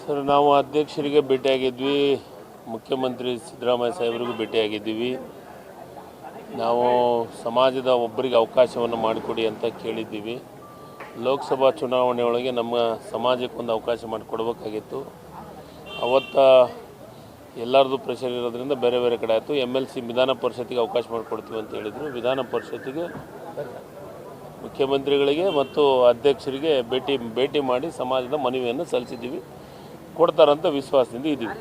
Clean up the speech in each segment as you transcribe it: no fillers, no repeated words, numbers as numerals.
Sir, ನಾವು ಅಧ್ಯಕ್ಷರಿಗೆ ಭೇಟಿಯಾಗಿದ್ವಿ, ಮುಖ್ಯಮಂತ್ರಿ ಸಿದ್ದರಾಮಯ್ಯ ಸಾಹೇಬರಿಗೂ ಭೇಟಿಯಾಗಿದ್ದೀವಿ. ನಾವು ಸಮಾಜದ ಒಬ್ಬರಿಗೆ ಅವಕಾಶವನ್ನು ಮಾಡಿಕೊಡಿ ಅಂತ ಕೇಳಿದ್ದೀವಿ. ಲೋಕಸಭಾ ಚುನಾವಣೆ ಒಳಗೆ ನಮ್ಮ ಸಮಾಜಕ್ಕೊಂದು ಅವಕಾಶ ಮಾಡಿಕೊಡ್ಬೇಕಾಗಿತ್ತು. ಅವತ್ತು ಎಲ್ಲರದು ಪ್ರೆಷರ್ ಇರೋದ್ರಿಂದ ಬೇರೆ ಬೇರೆ ಕಡೆ ಆಯಿತು. MLC ವಿಧಾನ ಪರಿಷತ್ತಿಗೆ ಅವಕಾಶ ಮಾಡಿಕೊಡ್ತೀವಿ ಅಂತ ಹೇಳಿದರು. ವಿಧಾನ ಪರಿಷತ್ತಿಗೆ ಮುಖ್ಯಮಂತ್ರಿಗಳಿಗೆ ಮತ್ತು ಅಧ್ಯಕ್ಷರಿಗೆ ಭೇಟಿ ಮಾಡಿ ಸಮಾಜದ ಮನವಿಯನ್ನು ಸಲ್ಲಿಸಿದ್ದೀವಿ. ಕೊಡ್ತಾರಂತ ವಿಶ್ವಾಸದಿಂದ ಇದ್ದೀವಿ.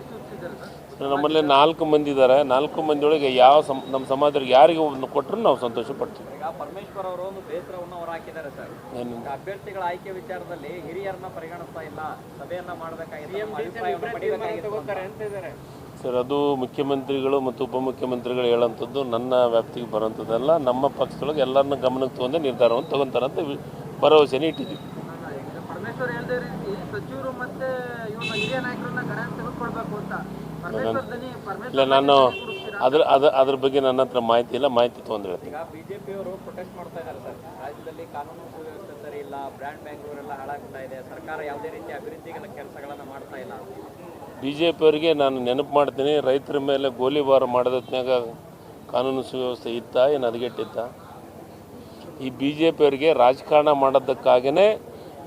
ನಮ್ಮಲ್ಲಿ 4 ಮಂದಿ ಇದ್ದಾರೆ. 4 ಮಂದಿಯೊಳಗೆ ನಮ್ಮ ಸಮಾಜದವ್ರಿಗೆ ಯಾರಿಗೆ ಒಬ್ಬನು ಕೊಟ್ಟರು ನಾವು ಸಂತೋಷ ಪಡ್ತೀವಿ. ಪರಮೇಶ್ವರ್ ಅವರು ಒಂದು ಬೇಸರವನ್ನು ಅವರು ಹಾಕಿದ್ದಾರೆ ಸರ್. ಅಭ್ಯರ್ಥಿಗಳ ಆಯ್ಕೆ ವಿಚಾರದಲ್ಲಿ ಹಿರಿಯರನ್ನ ಪರಿಗಣಿಸ್ತಾ ಇಲ್ಲ, ಸಭೆಯನ್ನ ಮಾಡಬೇಕಾಗಿದೆ ಸರ್. ಅದು ಮುಖ್ಯಮಂತ್ರಿಗಳು ಮತ್ತು ಉಪಮುಖ್ಯಮಂತ್ರಿಗಳು ಹೇಳೋಂಥದ್ದು ನನ್ನ ವ್ಯಾಪ್ತಿಗೆ ಬರೋಂಥದ್ದಲ್ಲ. ನಮ್ಮ ಪಕ್ಷದೊಳಗೆ ಎಲ್ಲರನ್ನ ಗಮನಕ್ಕೆ ತಗೊಂಡೆ ನಿರ್ಧಾರವನ್ನು ತಗೊಂತಾರಂತ ಭರವಸೆನೇ ಇಟ್ಟಿದ್ದೀವಿ. ಪರಮೇಶ್ವರ್ ಹೇಳಿದ ರೀತಿ ಸಚಿವರು ಮತ್ತೆ ಹಿರಿಯ ನಾಯಕರನ್ನ ಗಣನೆ ತೆಗೆದುಕೊಳ್ಬೇಕು ಅಂತ ಇಲ್ಲ, ನಾನು ಅದ್ರ ಬಗ್ಗೆ ನನ್ನ ಹತ್ರ ಮಾಹಿತಿ ಇಲ್ಲ. ಮಾಹಿತಿ ತೊಗೊಂಡ್ರೆ ಈಗ ಬಿಜೆಪಿಯವರು ಪ್ರೊಟೆಸ್ಟ್ ಮಾಡ್ತಾ ಇದ್ದಾರೆ ಸರ್. ರಾಜ್ಯದಲ್ಲಿ ಕಾನೂನು ಸುವ್ಯವಸ್ಥೆ ಸರಿ ಇಲ್ಲ, ಬ್ರ್ಯಾಂಡ್ ಬ್ಯಾಂಗ್ಳೂರೆಲ್ಲ ಹಾಳಾಗ್ತಾ ಇದೆ, ಸರ್ಕಾರ ಯಾವುದೇ ರೀತಿ ಅಭಿವೃದ್ಧಿಗಳ ಕೆಲಸಗಳನ್ನು ಮಾಡ್ತಾ ಇಲ್ಲ. BJPಯವರಿಗೆ ನಾನು ನೆನಪು ಮಾಡ್ತೀನಿ, ರೈತರ ಮೇಲೆ ಗೋಲಿಬಾರ ಮಾಡೋದತ್ನಾಗ ಕಾನೂನು ಸುವ್ಯವಸ್ಥೆ ಇತ್ತ, ಏನು ಹದಗೆಟ್ಟಿತ್ತ? ಈ BJPಯವರಿಗೆ ರಾಜಕಾರಣ ಮಾಡೋದಕ್ಕಾಗೇ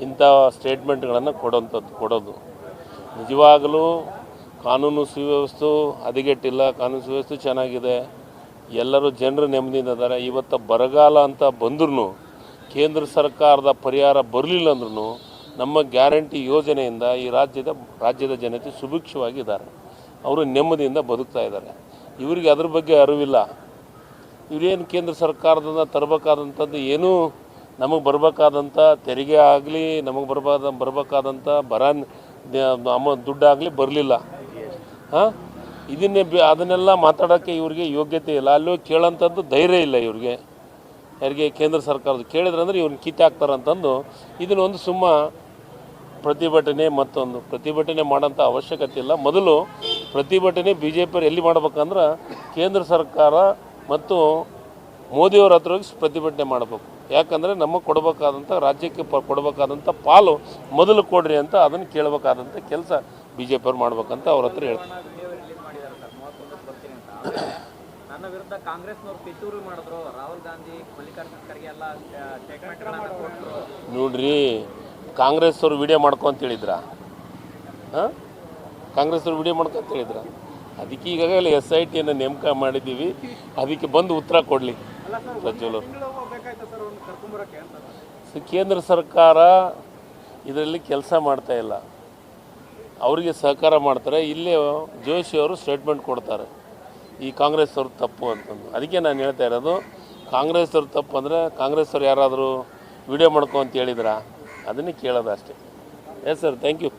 ಇಂಥ ಸ್ಟೇಟ್ಮೆಂಟ್ಗಳನ್ನು ಕೊಡೋದು. ನಿಜವಾಗಲೂ ಕಾನೂನು ಸುವ್ಯವಸ್ಥೆ ಹದಗೆಟ್ಟಿಲ್ಲ, ಕಾನೂನು ಸುವ್ಯವಸ್ಥೆ ಚೆನ್ನಾಗಿದೆ, ಎಲ್ಲರೂ ಜನರು ನೆಮ್ಮದಿಯಿಂದ ಇದ್ದಾರೆ. ಇವತ್ತು ಬರಗಾಲ ಅಂತ ಬಂದ್ರೂ ಕೇಂದ್ರ ಸರ್ಕಾರದ ಪರಿಹಾರ ಬರಲಿಲ್ಲ ಅಂದ್ರೂ ನಮ್ಮ ಗ್ಯಾರಂಟಿ ಯೋಜನೆಯಿಂದ ಈ ರಾಜ್ಯದ ಜನತೆ ಸುಭಿಕ್ಷವಾಗಿದ್ದಾರೆ. ಅವರು ನೆಮ್ಮದಿಯಿಂದ ಬದುಕ್ತಾ ಇದ್ದಾರೆ. ಇವರಿಗೆ ಅದ್ರ ಬಗ್ಗೆ ಅರಿವಿಲ್ಲ. ಇವರೇನು ಕೇಂದ್ರ ಸರ್ಕಾರದಿಂದ ತರಬೇಕಾದಂಥದ್ದು ಏನೂ ನಮಗೆ ಬರಬೇಕಾದಂಥ ತೆರಿಗೆ ಆಗಲಿ, ನಮಗೆ ಬರಬೇಕಾದಂಥ ದುಡ್ಡಾಗಲಿ ಬರಲಿಲ್ಲ. ಅದನ್ನೆಲ್ಲ ಮಾತಾಡೋಕ್ಕೆ ಇವ್ರಿಗೆ ಯೋಗ್ಯತೆ ಇಲ್ಲ. ಅಲ್ಲೂ ಕೇಳೋಂಥದ್ದು ಧೈರ್ಯ ಇಲ್ಲ ಇವ್ರಿಗೆ. ಯಾರಿಗೆ? ಕೇಂದ್ರ ಸರ್ಕಾರದ ಕೇಳಿದ್ರಂದ್ರೆ ಇವ್ರನ್ನ ಕಿತ್ತಾಕ್ತಾರಂತಂದು ಇದನ್ನೊಂದು ಪ್ರತಿಭಟನೆ ಮಾಡೋಂಥ ಅವಶ್ಯಕತೆ ಇಲ್ಲ. ಮೊದಲು ಪ್ರತಿಭಟನೆ BJPಯವರು ಎಲ್ಲಿ ಮಾಡ್ಬೇಕಂದ್ರೆ ಕೇಂದ್ರ ಸರ್ಕಾರ ಮತ್ತು ಮೋದಿಯವ್ರ ಹತ್ರ ಹೋಗಿ ಪ್ರತಿಭಟನೆ ಮಾಡಬೇಕು. ಯಾಕಂದರೆ ನಮಗೆ ಕೊಡಬೇಕಾದಂಥ, ರಾಜ್ಯಕ್ಕೆ ಕೊಡಬೇಕಾದಂಥ ಪಾಲು ಮೊದಲು ಕೊಡ್ರಿ ಅಂತ ಅದನ್ನು ಕೇಳಬೇಕಾದಂಥ ಕೆಲಸ BJPಯವ್ರು ಮಾಡ್ಬೇಕಂತ ಅವ್ರ ಹತ್ರ ಹೇಳ್ತಾರೆ. ನನ್ನ ವಿರುದ್ಧ ಕಾಂಗ್ರೆಸ್ನವರು ಪಿತೂರಿ ಮಾಡಿದ್ರು, ರಾಹುಲ್ ಗಾಂಧಿ, ಮಲ್ಲಿಕಾರ್ಜುನ ಖರ್ಗೆ ಎಲ್ಲ ಸ್ಟೇಟ್ಮೆಂಟ್ಗಳನ್ನು ಕೊಟ್ಟರು. ನೋಡ್ರಿ, ಕಾಂಗ್ರೆಸ್ಸವ್ರು ವಿಡಿಯೋ ಮಾಡ್ಕೊಂತ ಹೇಳಿದ್ರ? ಕಾಂಗ್ರೆಸ್ಸವ್ರು ವಿಡಿಯೋ ಮಾಡ್ಕೊಂತ ಹೇಳಿದ್ರ? ಅದಕ್ಕೆ ಈಗಾಗಲೇ SITಯನ್ನು ನೇಮಕ ಮಾಡಿದ್ದೀವಿ. ಅದಕ್ಕೆ ಬಂದು ಉತ್ತರ ಕೊಡಲಿ ಸಚಿವರು. ಕೇಂದ್ರ ಸರ್ಕಾರ ಇದರಲ್ಲಿ ಕೆಲಸ ಮಾಡ್ತಾ ಇಲ್ಲ, ಅವರಿಗೆ ಸಹಕಾರ ಮಾಡ್ತಾರೆ. ಇಲ್ಲೇ ಜೋಶಿಯವರು ಸ್ಟೇಟ್ಮೆಂಟ್ ಕೊಡ್ತಾರೆ ಈ ಕಾಂಗ್ರೆಸ್ಸವ್ರು ತಪ್ಪು ಅಂತಂದು. ಅದಕ್ಕೆ ನಾನು ಹೇಳ್ತಾ ಇರೋದು, ಕಾಂಗ್ರೆಸ್ಸವ್ರು ತಪ್ಪು ಅಂದರೆ ಕಾಂಗ್ರೆಸ್ಸವ್ರು ಯಾರಾದರೂ ವಿಡಿಯೋ ಮಾಡ್ಕೊ ಅಂತ ಹೇಳಿದ್ರಾ? ಅದನ್ನೇ ಕೇಳೋದು ಅಷ್ಟೇ. Yes sir, thank you.